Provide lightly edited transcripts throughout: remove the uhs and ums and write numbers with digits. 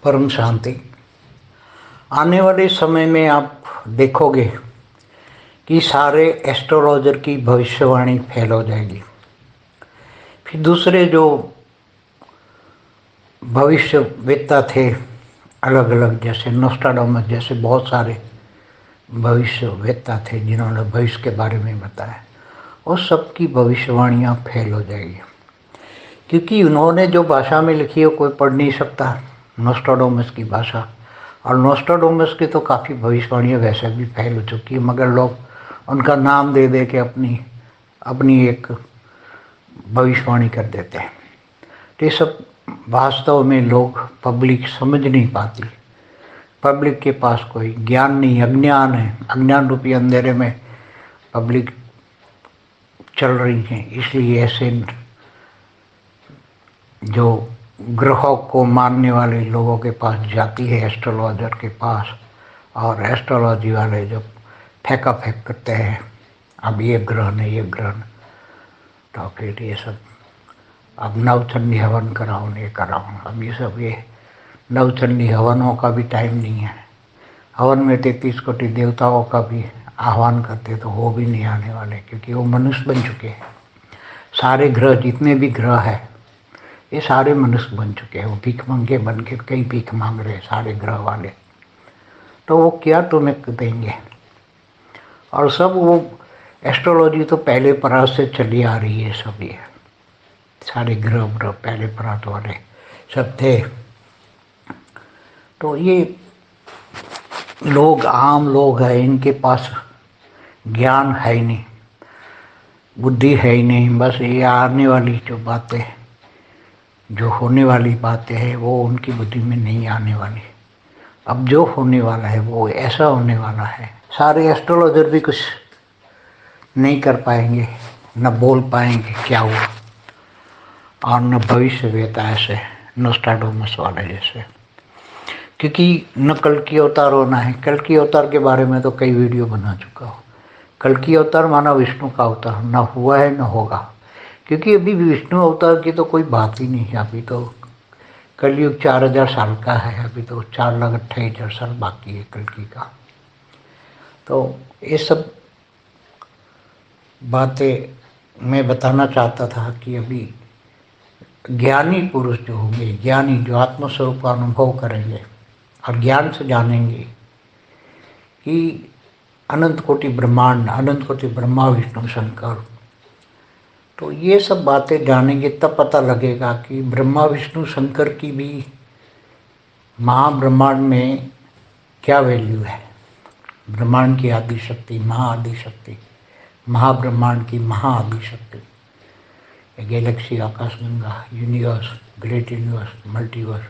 परम शांति। आने वाले समय में आप देखोगे कि सारे एस्ट्रोलॉजर की भविष्यवाणी फेल हो जाएगी। फिर दूसरे जो भविष्यवेत्ता थे अलग अलग, जैसे नोस्ट्राडामस जैसे बहुत सारे भविष्यवेत्ता थे जिन्होंने भविष्य के बारे में बताया, और सबकी भविष्यवाणियाँ फेल हो जाएगी, क्योंकि उन्होंने जो भाषा में लिखी है कोई पढ़ नहीं सकता, नोस्ट्राडामस की भाषा। और नोस्ट्राडामस की तो काफ़ी भविष्यवाणियाँ वैसे भी फेल हो चुकी है, मगर लोग उनका नाम दे दे के अपनी एक भविष्यवाणी कर देते हैं। तो ये सब वास्तव में लोग पब्लिक समझ नहीं पाती। पब्लिक के पास कोई ज्ञान नहीं, अज्ञान है। अज्ञान रूपी अंधेरे में पब्लिक चल रही है। इसलिए ऐसे जो ग्रहों को मानने वाले लोगों के पास जाती है, एस्ट्रोलॉजर के पास, और एस्ट्रोलॉजी वाले जो फेंका फेंक करते हैं, अब ये ग्रह नहीं ये ग्रह, तो फिर ये सब अब नवचंडी हवन कराओ नहीं कराओ, अब ये सब ये नवचंडी हवनों का भी टाइम नहीं है। हवन में 33 कोटि देवताओं का भी आह्वान करते तो वो भी नहीं आने वाले, क्योंकि वो मनुष्य बन चुके हैं। सारे ग्रह जितने भी ग्रह हैं ये सारे मनुष्य बन चुके हैं। वो भीख मंगे बन के कई भीख मांग रहे हैं सारे ग्रह वाले, तो वो क्या तुम्हें देंगे। और सब वो एस्ट्रोलॉजी तो पहले परात से चली आ रही है। सब ये सारे ग्रह पहले परात वाले सब थे। तो ये लोग आम लोग हैं, इनके पास ज्ञान है ही नहीं, बुद्धि है ही नहीं। बस ये आने वाली जो बातें, जो होने वाली बातें हैं वो उनकी बुद्धि में नहीं आने वाली। अब जो होने वाला है वो ऐसा होने वाला है, सारे एस्ट्रोलॉजर भी कुछ नहीं कर पाएंगे, न बोल पाएंगे क्या हुआ, और न भविष्यवेत्ता ऐसे नोस्ट्राडामस वाले जैसे। क्योंकि न कल की अवतार होना है। कल की अवतार के बारे में तो कई वीडियो बना चुका हूँ। कल की अवतार माना विष्णु का अवतार, न हुआ है न होगा, क्योंकि अभी भी विष्णु अवतार की तो कोई बात ही नहीं है। अभी तो कलयुग 4000 साल का है, अभी तो 4,28,000 साल बाकी है कलकी का। तो ये सब बातें मैं बताना चाहता था कि अभी ज्ञानी पुरुष जो होंगे, ज्ञानी जो आत्मस्वरूप का अनुभव करेंगे और ज्ञान से जानेंगे कि अनंत कोटि ब्रह्मांड, अनंत कोटि ब्रह्मा विष्णु शंकर, तो ये सब बातें जानेंगे तब पता लगेगा कि ब्रह्मा विष्णु शंकर की भी महाब्रह्मांड में क्या वैल्यू है। ब्रह्मांड की आदि शक्ति, महाआदि शक्ति, महाब्रह्मांड की महाआदि शक्ति, गैलेक्सी, आकाशगंगा, यूनिवर्स, ग्रेट यूनिवर्स, मल्टीवर्स,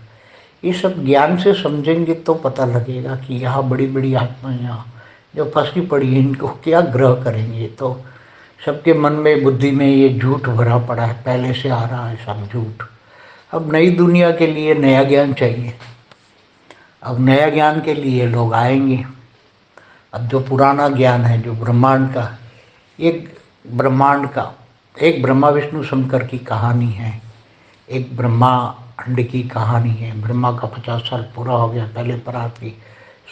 ये सब ज्ञान से समझेंगे तो पता लगेगा कि यहाँ बड़ी बड़ी आत्माएं यहाँ जो फंसी पड़ी हैं इनको क्या ग्रह करेंगे। तो सबके मन में, बुद्धि में ये झूठ भरा पड़ा है, पहले से आ रहा है सब झूठ। अब नई दुनिया के लिए नया ज्ञान चाहिए। अब नया ज्ञान के लिए लोग आएंगे। अब जो पुराना ज्ञान है, जो ब्रह्मांड का, एक ब्रह्मा विष्णु शंकर की कहानी है, एक ब्रह्मांड की कहानी है। ब्रह्मा का 50 साल पूरा हो गया, पहले परात की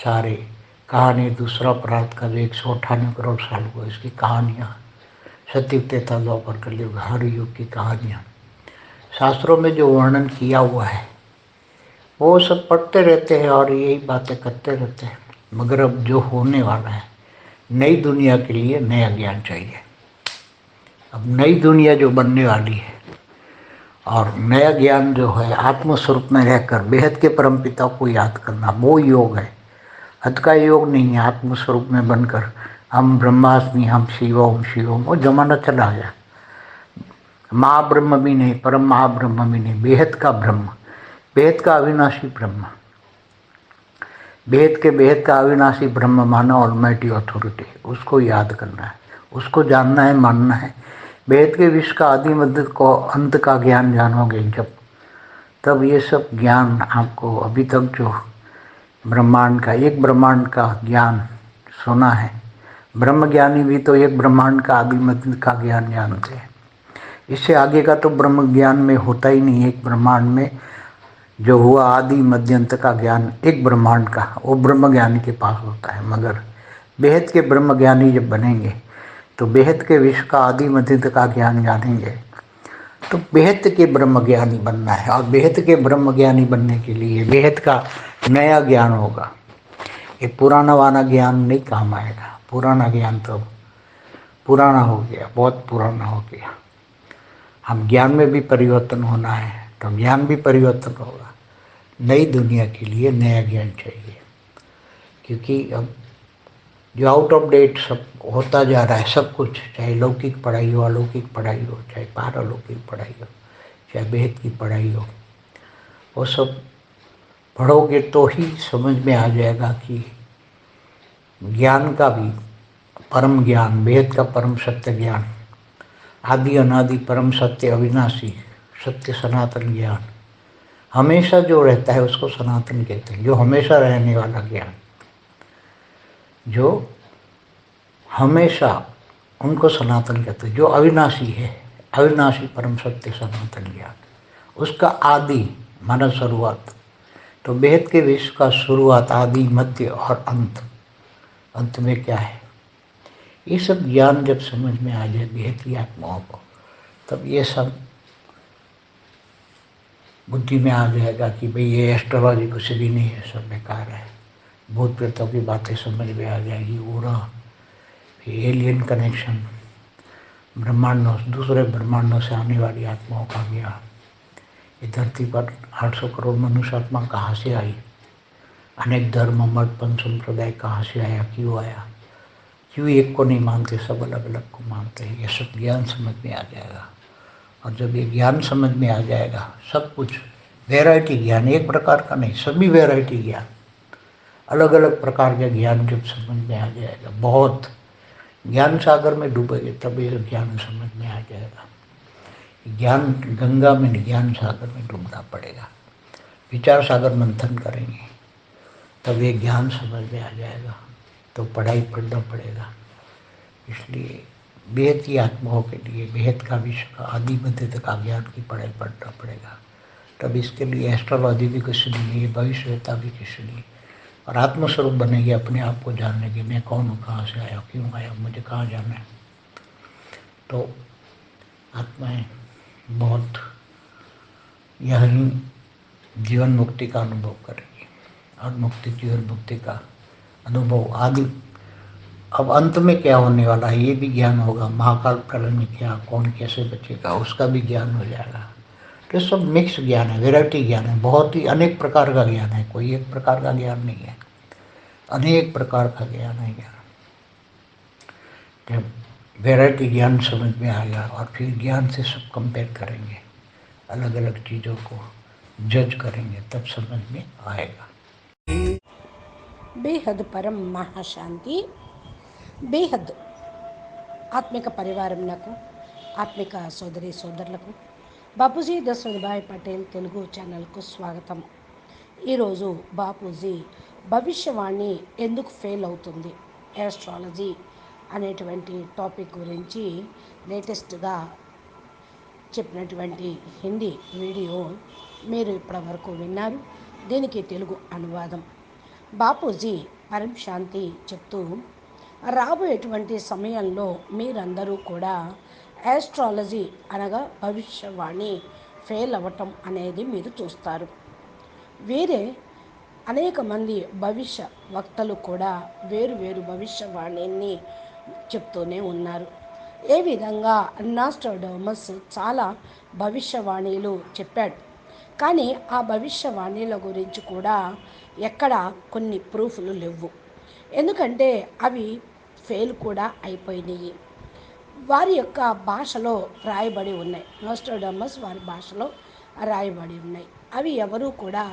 सारे कहानी, दूसरा परात का जो 198 करोड़ साल हुआ, इसकी कहानियाँ, सतयुग, त्रेता, द्वापर, कलयुग, हर युग की कहानियाँ शास्त्रों में जो वर्णन किया हुआ है वो सब पढ़ते रहते हैं और यही बातें करते रहते हैं। मगर अब जो होने वाला है, नई दुनिया के लिए नया ज्ञान चाहिए। अब नई दुनिया जो बनने वाली है, और नया ज्ञान जो है आत्मस्वरूप में रहकर बेहद के परमपिता को याद करना, वो योग है। हद का योग नहीं है। आत्मस्वरूप में बनकर हम ब्रह्मास्मि, हम शिवोम शिवोम, वो जमाना चला गया। महाब्रह्म भी नहीं, परम महाब्रह्म भी नहीं, बेहद का ब्रह्म, बेहद का अविनाशी ब्रह्म, बेहद का अविनाशी ब्रह्म माना, ऑलमाइटी अथॉरिटी, उसको याद करना है, उसको जानना है, मानना है। बेहद के विश्व का आदि मध्य को अंत का ज्ञान जानोगे जब, तब ये सब ज्ञान आपको अभी तक जो ब्रह्मांड का, एक ब्रह्मांड का ज्ञान सुना है, ब्रह्म ज्ञानी भी तो एक ब्रह्मांड का आदि मध्य का ज्ञान जानते हैं। इससे आगे का तो ब्रह्म ज्ञान में होता ही नहीं। एक ब्रह्मांड में जो हुआ आदि मध्य अंत का ज्ञान एक ब्रह्मांड का, वो ब्रह्म ज्ञानी के पास होता है। मगर बेहद के ब्रह्म ज्ञानी जब बनेंगे तो बेहद के विश्व का आदि मध्य अंत का ज्ञान जानेंगे, तो बेहद के ब्रह्म ज्ञानी बनना है। और बेहद के ब्रह्म ज्ञानी बनने के लिए बेहद का नया ज्ञान होगा। ये पुराना वाला ज्ञान नहीं काम आएगा। पुराना ज्ञान तो पुराना हो गया, बहुत पुराना हो गया। हम ज्ञान में भी परिवर्तन होना है तो ज्ञान भी परिवर्तन होगा। नई दुनिया के लिए नया ज्ञान चाहिए, क्योंकि अब जो आउट ऑफ डेट सब होता जा रहा है, सब कुछ, चाहे लौकिक पढ़ाई हो, अलौकिक पढ़ाई हो, चाहे पारलौकिक पढ़ाई हो, चाहे वेद की पढ़ाई हो, वो सब पढ़ोगे तो ही समझ में आ जाएगा कि ज्ञान का भी परम ज्ञान, वेद का परम सत्य ज्ञान, आदि अनादि परम सत्य अविनाशी सत्य सनातन ज्ञान, हमेशा जो रहता है उसको सनातन कहते हैं। जो हमेशा रहने वाला ज्ञान, जो हमेशा, उनको सनातन कहते हैं। जो अविनाशी है, अविनाशी परम सत्य सनातन ज्ञान, उसका आदि माना शुरुआत। तो वेद के विश्व का शुरुआत, आदि, मध्य और अंत, अंत में क्या है, ये सब ज्ञान जब समझ में आ जाए वेद की आत्माओं को, तब ये सब बुद्धि में आ जाएगा कि भाई ये एस्ट्रोलॉजी कुछ भी नहीं है, सब बेकार है। भूत प्रेतों की बातें समझ में आ जाएगी, उड़ा, एलियन कनेक्शन, ब्रह्मांडों, दूसरे ब्रह्मांडों से आने वाली आत्माओं का ज्ञान, ये धरती पर 800 करोड़ मनुष्य आत्मा कहाँ से आई, अनेक धर्म मत पंच संप्रदाय कहाँ से आया, क्यों आया, क्यों एक को नहीं मानते, सब अलग अलग को मानते हैं, ये सब ज्ञान समझ में आ जाएगा। और जब ये ज्ञान समझ में आ जाएगा, सब कुछ वैरायटी ज्ञान, एक प्रकार का नहीं, सभी वैरायटी ज्ञान, अलग अलग प्रकार के ज्ञान जब समझ में आ जाएगा, बहुत ज्ञान सागर में डूबेंगे तब ये ज्ञान समझ में आ जाएगा। ज्ञान गंगा में नहीं, ज्ञान सागर में डूबना पड़ेगा। विचार सागर मंथन करेंगे तब ये ज्ञान समझ में आ जाएगा। तो पढ़ाई पढ़ना पड़ेगा। इसलिए वेद की आत्माओं के लिए वेद का विश्व का आदि मध्य तक का ज्ञान की पढ़ाई पढ़ना पड़ेगा। तब इसके लिए एस्ट्रोलॉजी भी कुछ नहीं है, भविष्यता भी कुछ नहीं, और आत्मस्वरूप बनेगी अपने आप को जानने की, मैं कौन हूँ, कहाँ से आया, क्यों आया, मुझे कहाँ जाना है। तो आत्माएं बहुत यही जीवन मुक्ति का अनुभव करेगी, और मुक्ति जीवन मुक्ति का अनुभव आदि। अब अंत में क्या होने वाला है ये भी ज्ञान होगा। महाकाल प्रलय में क्या, कौन कैसे बचेगा, उसका भी ज्ञान हो जाएगा। तो सब मिक्स ज्ञान है, वेराइटी ज्ञान है, बहुत ही अनेक प्रकार का ज्ञान है, कोई एक प्रकार का ज्ञान नहीं है, अनेक प्रकार का ज्ञान है। ज्ञान जब वेराइटी ज्ञान समझ में आएगा और फिर ज्ञान से सब कंपेयर करेंगे, अलग अलग चीज़ों को जज करेंगे, तब समझ में आएगा। బేహద్ పరం మహాశాంతి. బేహద్ ఆత్మిక పరివారంలకు, ఆత్మిక సోదరి సోదరులకు బాపూజీ దశరథభాయ్ పటేల్ తెలుగు ఛానల్కు స్వాగతం. ఈరోజు బాపూజీ భవిష్యవాణి ఎందుకు ఫెయిల్ అవుతుంది, ఆస్ట్రాలజీ అనేటువంటి టాపిక్ గురించి లేటెస్ట్గా చెప్పినటువంటి హిందీ వీడియో మీరు ఇప్పటివరకు విన్నారు. దీనికి తెలుగు అనువాదం బాపూజీ పరం శాంతి చెప్తూ, రాబోయేటువంటి సమయంలో మీరందరూ కూడా ఆస్ట్రాలజీ అనగా భవిష్యవాణి ఫెయిల్ అవ్వటం అనేది మీరు చూస్తారు. వేరే అనేక మంది భవిష్య వక్తలు కూడా వేరు వేరు భవిష్యవాణిని చెప్తూనే ఉన్నారు. ఏ విధంగా నాస్ట్రాడమస్ చాలా భవిష్యవాణిలు చెప్పాడు, కానీ ఆ భవిష్యవాణిల గురించి కూడా ఎక్కడ కొన్ని ప్రూఫ్లు లేవు. ఎందుకంటే అవి ఫెయిల్ కూడా అయిపోయినాయి. వారి యొక్క భాషలో రాయబడి ఉన్నాయి, నాస్ట్రాడమస్ వారి భాషలో రాయబడి ఉన్నాయి. అవి ఎవరూ కూడా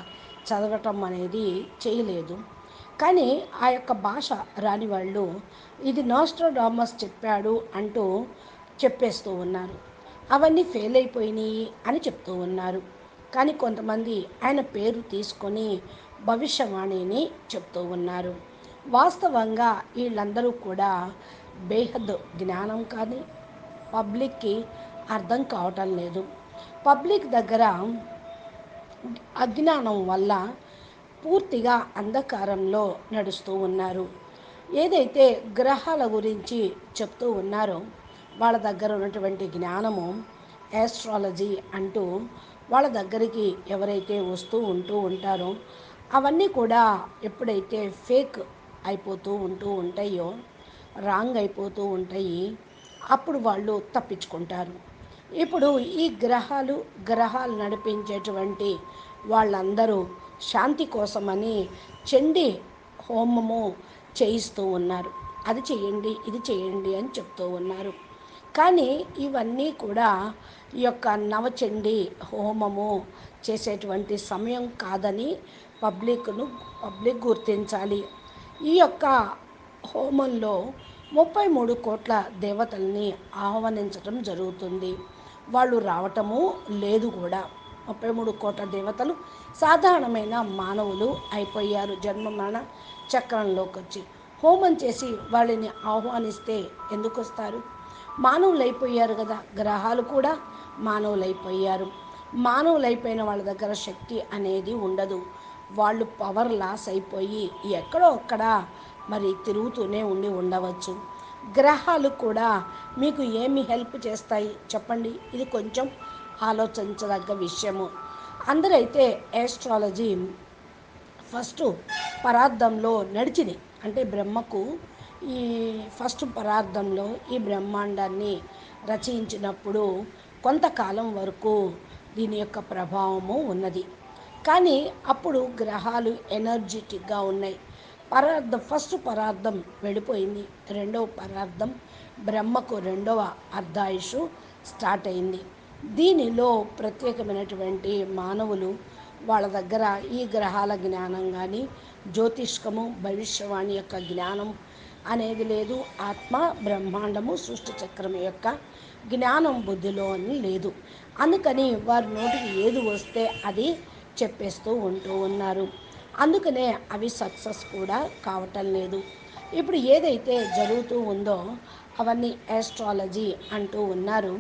చదవటం అనేది చేయలేదు. కానీ ఆ యొక్క భాష రాని వాళ్ళు ఇది నాస్ట్రాడమస్ చెప్పాడు అంటూ చెప్పేస్తూ ఉన్నారు. అవన్నీ ఫెయిల్ అయిపోయినాయి అని చెప్తూ ఉన్నారు. కానీ కొంతమంది ఆయన పేరు తీసుకొని భవిష్యవాణిని చెప్తూ ఉన్నారు. వాస్తవంగా వీళ్ళందరూ కూడా బేహద్ జ్ఞానం కానీ పబ్లిక్కి అర్థం కావటం లేదు. పబ్లిక్ దగ్గర అజ్ఞానం వల్ల పూర్తిగా అంధకారంలో నడుస్తూ ఉన్నారు. ఏదైతే గ్రహాల గురించి చెప్తూ ఉన్నారో వాళ్ళ దగ్గర ఉన్నటువంటి జ్ఞానము యాస్ట్రాలజీ అంటూ వాళ్ళ దగ్గరికి ఎవరైతే ఉంటూ ఉంటారో అవన్నీ కూడా ఎప్పుడైతే ఫేక్ ఉంటూ ఉంటాయో, రాంగ్ అయిపోతూ ఉంటాయి, అప్పుడు వాళ్ళు తప్పించుకుంటారు. ఇప్పుడు ఈ గ్రహాలు నడిపించేటువంటి వాళ్ళందరూ శాంతి కోసమని చండీ హోమము చేయిస్తూ ఉన్నారు. అది చేయండి, ఇది చేయండి అని చెప్తూ ఉన్నారు. కానీ ఇవన్నీ కూడా ఈ యొక్క నవచండీ హోమము చేసేటువంటి సమయం కాదని పబ్లిక్ గుర్తించాలి. ఈ యొక్క హోమంలో 33 కోట్ల దేవతల్ని ఆహ్వానించటం జరుగుతుంది. వాళ్ళు రావటము లేదు కూడా. 33 కోట్ల దేవతలు సాధారణమైన మానవులు అయిపోయారు. జన్మ మరణ చక్రంలోకి వచ్చి హోమం చేసి వాళ్ళని ఆహ్వానిస్తే ఎందుకు వస్తారు? మానవులైపోయారు కదా. గ్రహాలు కూడా మానవులైపోయారు. మానవులైపోయిన వాళ్ళ దగ్గర శక్తి అనేది ఉండదు. వాళ్ళు పవర్ లాస్ అయిపోయి ఎక్కడో అక్కడ మరి తిరుగుతూనే ఉండవచ్చు. గ్రహాలు కూడా మీకు ఏమి హెల్ప్ చేస్తాయి చెప్పండి? ఇది కొంచెం ఆలోచించదగ్గ విషయము. అందరైతే యాస్ట్రాలజీ ఫస్ట్ పరార్థంలో నడిచింది. అంటే బ్రహ్మకు ఈ ఫస్ట్ పరార్థంలో ఈ బ్రహ్మాండాన్ని రచయించినప్పుడు కొంతకాలం వరకు దీని యొక్క ప్రభావము ఉన్నది. కానీ అప్పుడు గ్రహాలు ఎనర్జెటిక్గా ఉన్నాయి. ఫస్ట్ పరార్థం వెళ్ళిపోయింది. రెండవ పరార్థం బ్రహ్మకు రెండవ అర్ధాయుషు స్టార్ట్ అయింది. దీనిలో ప్రత్యేకమైనటువంటి మానవులు వాళ్ళ దగ్గర ఈ గ్రహాల జ్ఞానం కానీ, జ్యోతిష్కము, భవిష్యవాణి యొక్క జ్ఞానం అనేది లేదు. ఆత్మ, బ్రహ్మాండము, సృష్టి చక్రం యొక్క జ్ఞానం బుద్ధిలో అని లేదు. అందుకని వారి నోటికి ఏది వస్తే అది చెప్పేస్తూ ఉన్నారు. అందుకనే అవి సక్సెస్ కూడా కావటం లేదు. ఇప్పుడు ఏదైతే జరుగుతూ ఉందో అవన్నీ యాస్ట్రాలజీ అంటూ ఉన్నారు.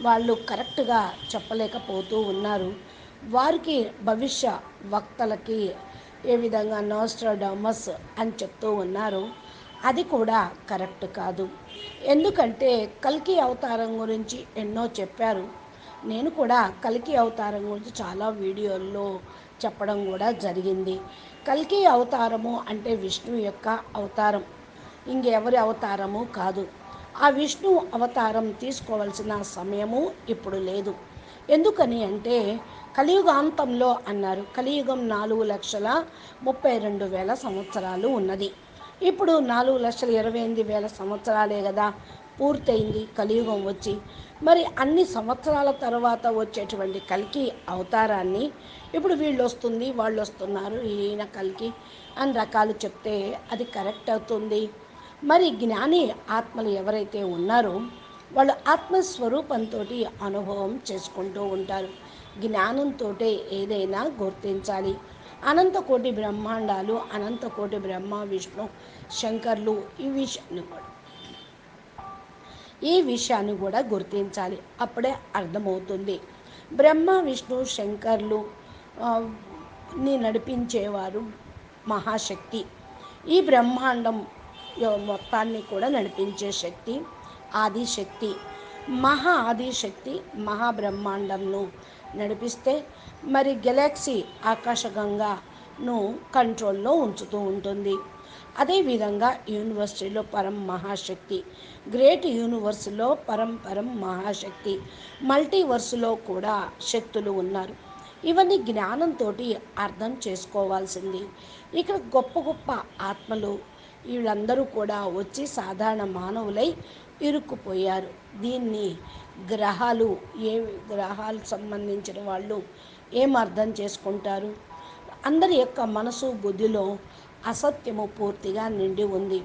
వాళ్ళు కరెక్ట్గా చెప్పలేకపోతూ ఉన్నారు. వారికి భవిష్య వక్తలకి ఏ విధంగా నోస్ట్రాడమస్ అని చెప్తూ ఉన్నారు, అది కూడా కరెక్ట్ కాదు. ఎందుకంటే కల్కి అవతారం గురించి ఎన్నో చెప్పారు. నేను కూడా కల్కి అవతారం గురించి చాలా వీడియోల్లో చెప్పడం కూడా జరిగింది. కల్కి అవతారము అంటే విష్ణు యొక్క అవతారం, ఇంకెవరి అవతారము కాదు. ఆ విష్ణు అవతారం తీసుకోవాల్సిన సమయము ఇప్పుడు లేదు. ఎందుకని అంటే కలియుగాంతంలో అన్నారు. కలియుగం 4,32,000 సంవత్సరాలు ఉన్నది. ఇప్పుడు 4,28,000 సంవత్సరాలే కదా పూర్తయింది కలియుగం వచ్చి. మరి అన్ని సంవత్సరాల తర్వాత వచ్చేటువంటి కల్కి అవతారాన్ని ఇప్పుడు వీళ్ళు వస్తుంది, వాళ్ళు వస్తున్నారు, ఈయన కల్కి అని రకాలు చెప్తే అది కరెక్ట్ అవుతుంది? మరి జ్ఞాని ఆత్మలు ఎవరైతే ఉన్నారో వాళ్ళు ఆత్మస్వరూపంతో అనుభవం చేసుకుంటూ ఉంటారు. జ్ఞానంతో ఏదైనా గుర్తించాలి. అనంతకోటి బ్రహ్మాండాలు, అనంతకోటి బ్రహ్మ, విష్ణు, శంకర్లు ఈ విషయాన్ని కూడా గుర్తించాలి. అప్పుడే అర్థమవుతుంది. బ్రహ్మ, విష్ణు, శంకర్లు ని నడిపించేవారు మహాశక్తి. ఈ బ్రహ్మాండం మొత్తాన్ని కూడా నడిపించే శక్తి ఆదిశక్తి. ఆదిశక్తి మహాబ్రహ్మాండంను నడిపిస్తే మరి గెలాక్సీ ఆకాశగంగాను కంట్రోల్లో ఉంచుతూ ఉంటుంది. అదేవిధంగా యూనివర్సిటీలో పరం మహాశక్తి, గ్రేట్ యూనివర్స్లో పరం మహాశక్తి, మల్టీవర్స్లో కూడా శక్తులు ఉన్నారు. ఇవన్నీ జ్ఞానంతో అర్థం చేసుకోవాల్సింది. ఇక్కడ గొప్ప గొప్ప ఆత్మలు వీళ్ళందరూ కూడా వచ్చి సాధారణ మానవులై ఇరుక్కుపోయారు. దీన్ని గ్రహాలకు సంబంధించిన వాళ్ళు ఏం అర్థం చేసుకుంటారు? అందరి యొక్క మనసు బుద్ధిలో అసత్యము పూర్తిగా నిండి ఉంది.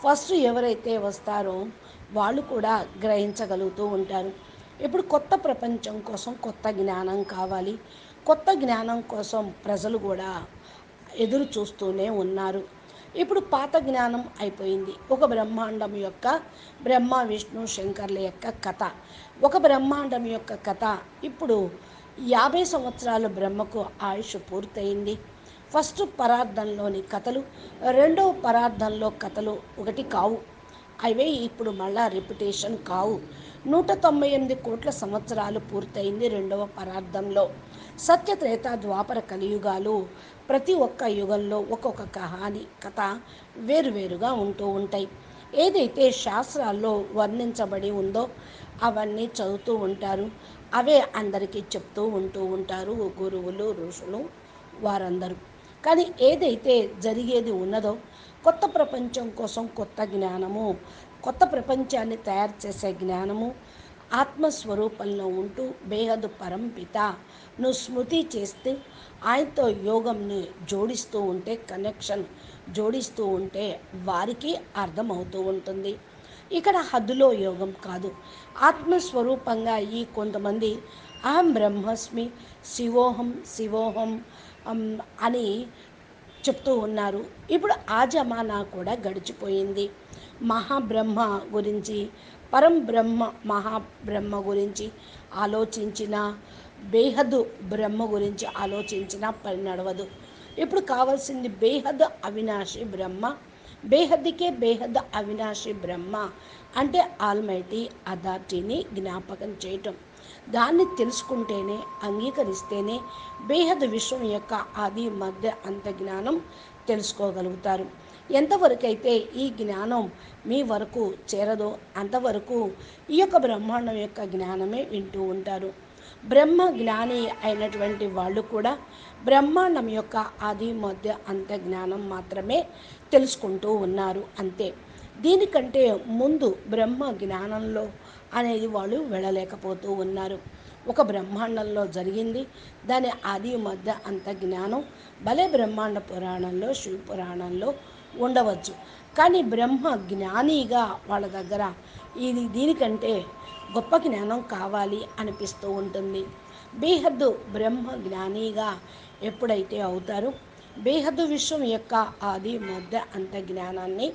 ఫస్ట్ ఎవరైతే వస్తారో వాళ్ళు కూడా గ్రహించగలుగుతూ ఉంటారు. ఇప్పుడు కొత్త ప్రపంచం కోసం కొత్త జ్ఞానం కావాలి. కొత్త జ్ఞానం కోసం ప్రజలు కూడా ఎదురు చూస్తూనే ఉన్నారు. ఇప్పుడు పాత జ్ఞానం అయిపోయింది. ఒక బ్రహ్మాండం యొక్క బ్రహ్మ, విష్ణు, శంకర్ల యొక్క కథ, ఒక బ్రహ్మాండం యొక్క కథ ఇప్పుడు 50 సంవత్సరాలు బ్రహ్మకు ఆయుష్ పూర్తయింది. ఫస్ట్ పరార్థంలోని కథలు రెండవ పరార్థంలో కథలు ఒకటి కావు. అవే ఇప్పుడు మళ్ళా రిపిటేషన్ కావు. 198 కోట్ల సంవత్సరాలు పూర్తయింది రెండవ పరార్థంలో. సత్యత్రేత ద్వాపర కలియుగాలు ప్రతి ఒక్క యుగంలో ఒక్కొక్క కథ వేరువేరుగా ఉంటూ ఉంటాయి. ఏదైతే శాస్త్రాల్లో వర్ణించబడి ఉందో అవన్నీ చదువుతూ ఉంటారు. అవే అందరికీ చెప్తూ ఉంటారు గురువులు, ఋషులు వారందరూ. కానీ ఏదైతే జరిగేది ఉన్నదో కొత్త ప్రపంచం కోసం కొత్త జ్ఞానము, కొత్త ప్రపంచాన్ని తయారు చేసే జ్ఞానము, ఆత్మస్వరూపంలో ఉంటూ బేహదు పరంపితను స్మృతి చేస్తూ ఆయనతో యోగంని జోడిస్తూ ఉంటే, కనెక్షన్ జోడిస్తూ ఉంటే వారికి అర్థమవుతూ ఉంటుంది. ఇక్కడ హద్దులో యోగం కాదు, ఆత్మస్వరూపంగా ఈ కొంతమంది అహం బ్రహ్మస్మి, శివోహం శివోహం అని చెప్తూ ఉన్నారు. ఇప్పుడు ఆ జమానా కూడా గడిచిపోయింది. మహాబ్రహ్మ గురించి, పరం బ్రహ్మ మహాబ్రహ్మ గురించి ఆలోచించిన, బేహద్ బ్రహ్మ గురించి ఆలోచించిన పని నడవదు. ఇప్పుడు కావాల్సింది బేహద్ అవినాశి బ్రహ్మ. బేహద్దికే బేహద్ అవినాశి బ్రహ్మ అంటే ఆల్మైటీ అథారిటీని జ్ఞాపకం చేయటం. దాన్ని తెలుసుకుంటేనే, అంగీకరిస్తేనే బేహద్ విశ్వం యొక్క ఆది మధ్య అంత జ్ఞానం తెలుసుకోగలుగుతారు. ఎంతవరకైతే ఈ జ్ఞానం మీ వరకు చేరదో అంతవరకు ఈ యొక్క బ్రహ్మాండం యొక్క జ్ఞానమే వింటూ ఉంటారు. బ్రహ్మ జ్ఞాని అయినటువంటి వాళ్ళు కూడా బ్రహ్మాండం యొక్క ఆది మధ్య అంత జ్ఞానం మాత్రమే తెలుసుకుంటూ ఉన్నారు అంతే. దీనికంటే ముందు బ్రహ్మ జ్ఞానంలో అనేది వాళ్ళు వెళ్ళలేకపోతూ ఉన్నారు. ఒక బ్రహ్మాండంలో జరిగింది, దాని ఆది మధ్య అంత జ్ఞానం భలే బ్రహ్మాండ పురాణంలో, శివ పురాణంలో ఉండవచ్చు. కానీ బ్రహ్మ జ్ఞానిగా వాళ్ళ దగ్గర దీనికంటే గొప్ప జ్ఞానం కావాలి అనిపిస్తూ ఉంటుంది. బేహద్దు బ్రహ్మ జ్ఞానిగా ఎప్పుడైతే అవుతారో బేహద్దు విశ్వం యొక్క ఆది మధ్య అంత జ్ఞానాన్ని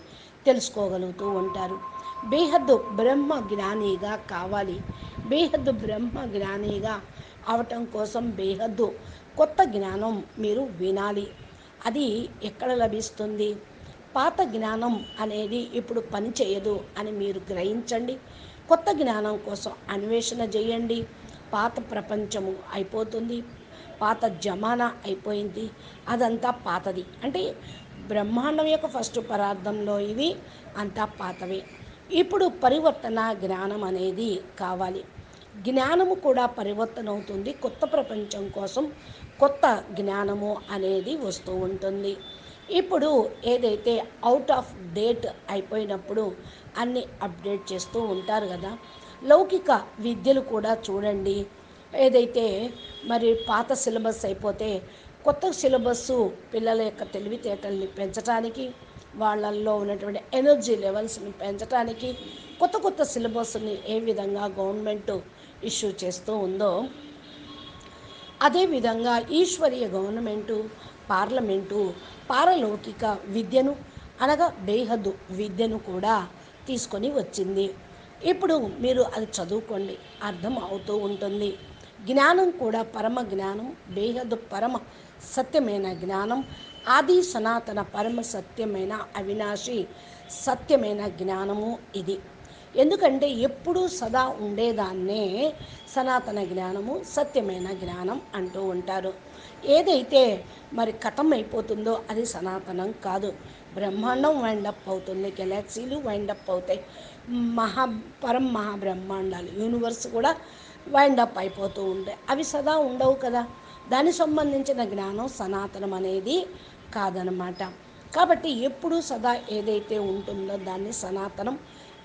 తెలుసుకోగలుగుతూ ఉంటారు. బేహద్దు బ్రహ్మ జ్ఞానిగా కావాలి. బేహద్దు బ్రహ్మ జ్ఞానిగా అవటం కోసం బేహద్దు కొత్త జ్ఞానం మీరు వినాలి. అది ఎక్కడ లభిస్తుంది? పాత జ్ఞానం అనేది ఇప్పుడు పని చేయదు అని మీరు గ్రహించండి. కొత్త జ్ఞానం కోసం అన్వేషణ చేయండి. పాత ప్రపంచము అయిపోతుంది, పాత జమానా అయిపోయింది, అదంతా పాతది. అంటే బ్రహ్మాండం యొక్క ఫస్ట్ పరార్థంలో ఇవి అంతా పాతవే. ఇప్పుడు పరివర్తన జ్ఞానం అనేది కావాలి. జ్ఞానము కూడా పరివర్తన అవుతుంది. కొత్త ప్రపంచం కోసం కొత్త జ్ఞానము అనేది వస్తూ ఉంటుంది. ఇప్పుడు ఏదైతే అవుట్ ఆఫ్ డేట్ అయిపోయినప్పుడు అన్నీ అప్డేట్ చేస్తూ ఉంటారు కదా. లౌకిక విద్యలు కూడా చూడండి, ఏదైతే మరి పాత సిలబస్ అయిపోతే కొత్త సిలబస్సు పిల్లల యొక్క తెలివితేటల్ని పెంచడానికి, వాళ్ళల్లో ఉన్నటువంటి ఎనర్జీ లెవెల్స్ని పెంచడానికి కొత్త కొత్త సిలబస్ని ఏ విధంగా గవర్నమెంట్ ఇష్యూ చేస్తూ ఉందో అదేవిధంగా ఈశ్వరీయ గవర్నమెంటు, పార్లమెంటు పారలౌకిక విద్యను అనగా బేహద్దు విద్యను కూడా తీసుకొని వచ్చింది. ఇప్పుడు మీరు అది చదువుకోండి, అర్థం అవుతూ ఉంటుంది. జ్ఞానం కూడా పరమ జ్ఞానం, బేహద్దు పరమ సత్యమైన జ్ఞానం, ఆది సనాతన పరమ సత్యమైన అవినాశి సత్యమైన జ్ఞానము ఇది. ఎందుకంటే ఎప్పుడూ సదా ఉండేదాన్నే సనాతన జ్ఞానము, సత్యమైన జ్ఞానం అంటూ ఉంటారు. ఏదైతే మరి కథం అయిపోతుందో అది సనాతనం కాదు. బ్రహ్మాండం వైండప్ అవుతుంది, గెలాక్సీలు వైండప్ అవుతాయి, మహాబ్రహ్మాండాలు యూనివర్స్ కూడా వైండప్ అయిపోతూ ఉంటాయి. అవి సదా ఉండవు కదా. దానికి సంబంధించిన జ్ఞానం సనాతనం అనేది కాదనమాట. కాబట్టి ఎప్పుడూ సదా ఏదైతే ఉంటుందో దాన్ని సనాతనం,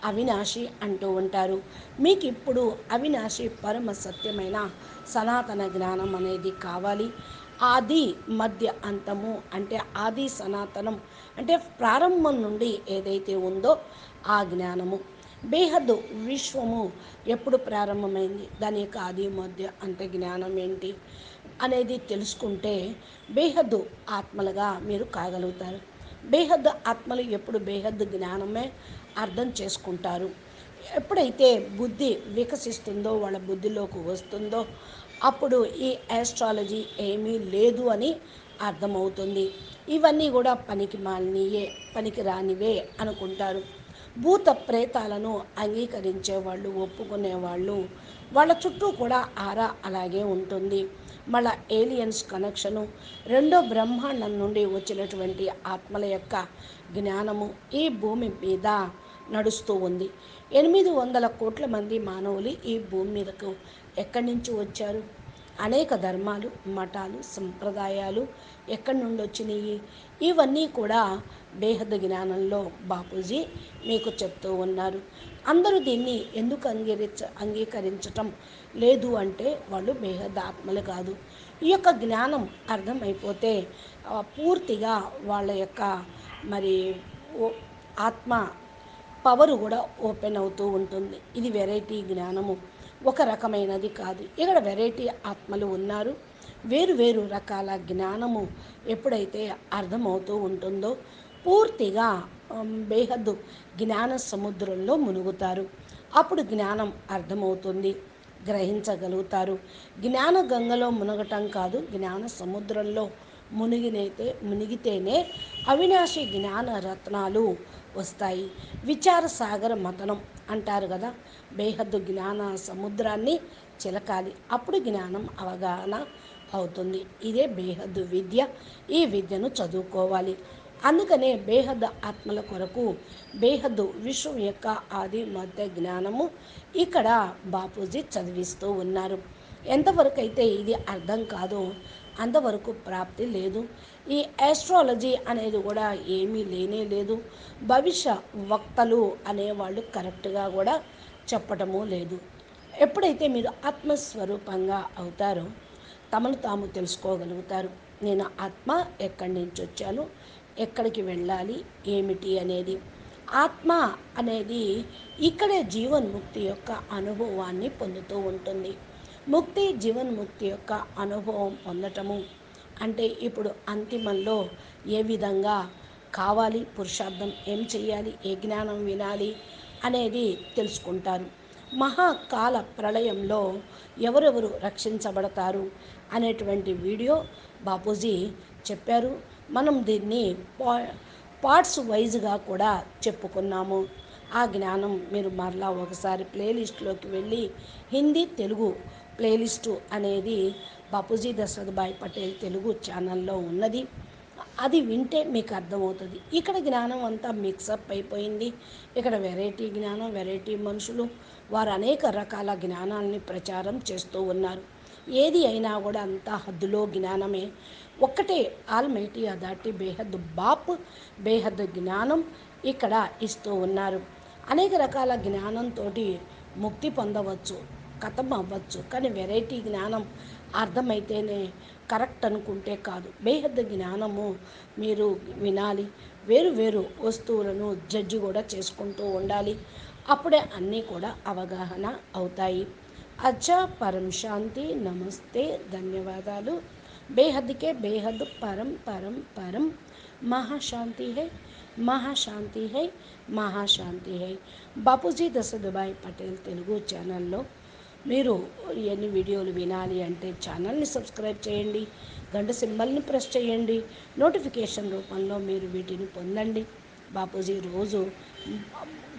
అవినాశి అంటూ ఉంటారు. మీకు ఇప్పుడు అవినాశి పరమ సత్యమైన సనాతన జ్ఞానం అనేది కావాలి. ఆది మధ్య అంతము అంటే ఆది సనాతనం అంటే ప్రారంభం నుండి ఏదైతే ఉందో ఆ జ్ఞానము. బేహద్దు విశ్వము ఎప్పుడు ప్రారంభమైంది, దాని యొక్క ఆది మధ్య అంత జ్ఞానం ఏంటి అనేది తెలుసుకుంటే బేహద్దు ఆత్మలుగా మీరు కాగలుగుతారు. బేహద్దు ఆత్మలు ఎప్పుడు బేహద్దు జ్ఞానమే అర్థం చేసుకుంటారు. ఎప్పుడైతే బుద్ధి వికసిస్తుందో, వాళ్ళ బుద్ధిలోకి వస్తుందో అప్పుడు ఈ ఆస్ట్రాలజీ ఏమీ లేదు అని అర్థమవుతుంది. ఇవన్నీ కూడా పనికి మాలినయే, పనికి రానివే అనుకుంటారు. భూత ప్రేతాలను అంగీకరించేవాళ్ళు, ఒప్పుకునేవాళ్ళు, వాళ్ళ చుట్టూ కూడా ఆరా అలాగే ఉంటుంది. మళ్ళా ఏలియన్స్ కనెక్షను, రెండో బ్రహ్మాండం నుండి వచ్చినటువంటి ఆత్మల యొక్క జ్ఞానము ఈ భూమి మీద నడుస్తూ ఉంది. 800 కోట్ల మంది మానవులు ఈ భూమి మీదకు ఎక్కడి నుంచి వచ్చారు? అనేక ధర్మాలు, మఠాలు, సంప్రదాయాలు ఎక్కడి నుండి వచ్చినాయి? ఇవన్నీ కూడా బేహద్ జ్ఞానంలో బాపూజీ మీకు చెప్తూ ఉన్నారు. అందరూ దీన్ని ఎందుకు అంగీకరించటం లేదు అంటే వాళ్ళు బేహద్ ఆత్మలు కాదు. ఈ యొక్క జ్ఞానం అర్థమైపోతే పూర్తిగా వాళ్ళ యొక్క మరి ఆత్మ పవర్ కూడా ఓపెన్ అవుతూ ఉంటుంది. ఇది వెరైటీ జ్ఞానము, ఒక రకమైనది కాదు. ఇక్కడ వెరైటీ ఆత్మలు ఉన్నారు. వేరు వేరు రకాల జ్ఞానము ఎప్పుడైతే అర్థమవుతూ ఉంటుందో పూర్తిగా బేహద్దు జ్ఞాన సముద్రంలో మునుగుతారు. అప్పుడు జ్ఞానం అర్థమవుతుంది, గ్రహించగలుగుతారు. జ్ఞాన గంగలో మునగటం కాదు, జ్ఞాన సముద్రంలో మునిగితేనే అవినాశి జ్ఞాన రత్నాలు వస్తాయి. విచార సాగర మతనం అంటారు కదా, బేహద్దు జ్ఞాన సముద్రాన్ని చిలకాలి, అప్పుడు జ్ఞానం అవగాహన అవుతుంది. ఇదే బేహద్దు విద్య. ఈ విద్యను చదువుకోవాలి. అందుకనే బేహద్దు ఆత్మల కొరకు బేహద్దు విశ్వం యొక్క ఆది మధ్య జ్ఞానము ఇక్కడ బాపూజీ చదివిస్తూ ఉన్నారు. ఎంతవరకు అయితే ఇది అర్థం కాదో అంతవరకు ప్రాప్తి లేదు. ఈ ఆస్ట్రాలజీ అనేది కూడా ఏమీ లేనే లేదు. భవిష్య వక్తలు అనేవాళ్ళు కరెక్ట్గా కూడా చెప్పటము లేదు. ఎప్పుడైతే మీరు ఆత్మస్వరూపంగా అవుతారో తమను తాము తెలుసుకోగలుగుతారు. నేను ఆత్మ, ఎక్కడి నుంచి వచ్చాను, ఎక్కడికి వెళ్ళాలి, ఏమిటి అనేది. ఆత్మ అనేది ఇక్కడే జీవన్ముక్తి యొక్క అనుభవాన్ని పొందుతూ ఉంటుంది. ముక్తి జీవన్ముక్తి యొక్క అనుభవం పొందటము అంటే ఇప్పుడు అంతిమంలో ఏ విధంగా కావాలి, పురుషార్థం ఏం చేయాలి, ఏ జ్ఞానం వినాలి అనేది తెలుసుకుంటారు. మహాకాల ప్రళయంలో ఎవరెవరు రక్షించబడతారు అనేటువంటి వీడియో బాపూజీ చెప్పారు. మనం దీన్ని పార్ట్స్ వైజ్గా కూడా చెప్పుకున్నాము. ఆ జ్ఞానం మీరు మరలా ఒకసారి ప్లేలిస్ట్లోకి వెళ్ళి హిందీ తెలుగు ప్లేలిస్టు అనేది బాపూజీ దశరథభాయ్ పటేల్ తెలుగు ఛానల్లో ఉన్నది. అది వింటే మీకు అర్థమవుతుంది. ఇక్కడ జ్ఞానం అంతా మిక్సప్ అయిపోయింది. ఇక్కడ వెరైటీ జ్ఞానం, వెరైటీ మనుషులు, వారు అనేక రకాల జ్ఞానాల్ని ప్రచారం చేస్తూ ఉన్నారు. ఏది అయినా కూడా అంతా హద్దులో జ్ఞానమే. ఒక్కటే ఆల్మైటీ అథారిటీ బేహద్ బాప్, బేహద్ జ్ఞానం ఇక్కడ ఇస్తూ ఉన్నారు. అనేక రకాల జ్ఞానంతో ముక్తి పొందవచ్చు, కథం అవ్వచ్చు. కానీ వెరైటీ జ్ఞానం అర్థమైతేనే కరెక్ట్ అనుకుంటే కాదు. బేహద్ జ్ఞానము మీరు వినాలి. వేరు వేరు వస్తువులను జడ్జి కూడా చేసుకుంటూ ఉండాలి. అప్పుడే అన్నీ కూడా అవగాహన అవుతాయి. అచ్చా, పరం శాంతి, నమస్తే, ధన్యవాదాలు. బేహద్కే బేహద్ పరం పరం పరం మహాశాంతి హై, మహాశాంతి హై, మహాశాంతి హై. బాపూజీ దశరథభాయ్ పటేల్ తెలుగు ఛానల్లో మీరు ఎన్ని వీడియోలు వినాలి అంటే ఛానల్ని సబ్స్క్రైబ్ చేయండి, గంట సింబల్ని ప్రెస్ చేయండి, నోటిఫికేషన్ రూపంలో మీరు వీటిని పొందండి. బాపూజీ రోజు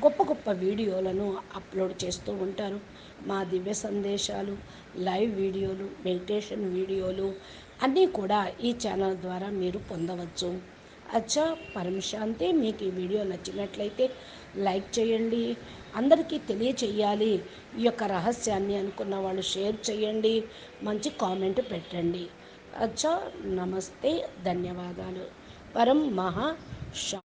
గొప్ప గొప్ప వీడియోలను అప్లోడ్ చేస్తూ ఉంటారు. మా దివ్య సందేశాలు, లైవ్ వీడియోలు, మెడిటేషన్ వీడియోలు అన్నీ కూడా ఈ ఛానల్ ద్వారా మీరు పొందవచ్చు. అచ్చా, పరమశాంతి. మీకు ఈ వీడియో నచ్చినట్లయితే లైక్ చేయండి, అందరికీ తెలియచేయాలి ఈ యొక్క రహస్యాన్ని అనుకున్న వాళ్ళు షేర్ చేయండి, మంచి కామెంట్ పెట్టండి. అచ్చా, నమస్తే, ధన్యవాదాలు. పరం మహా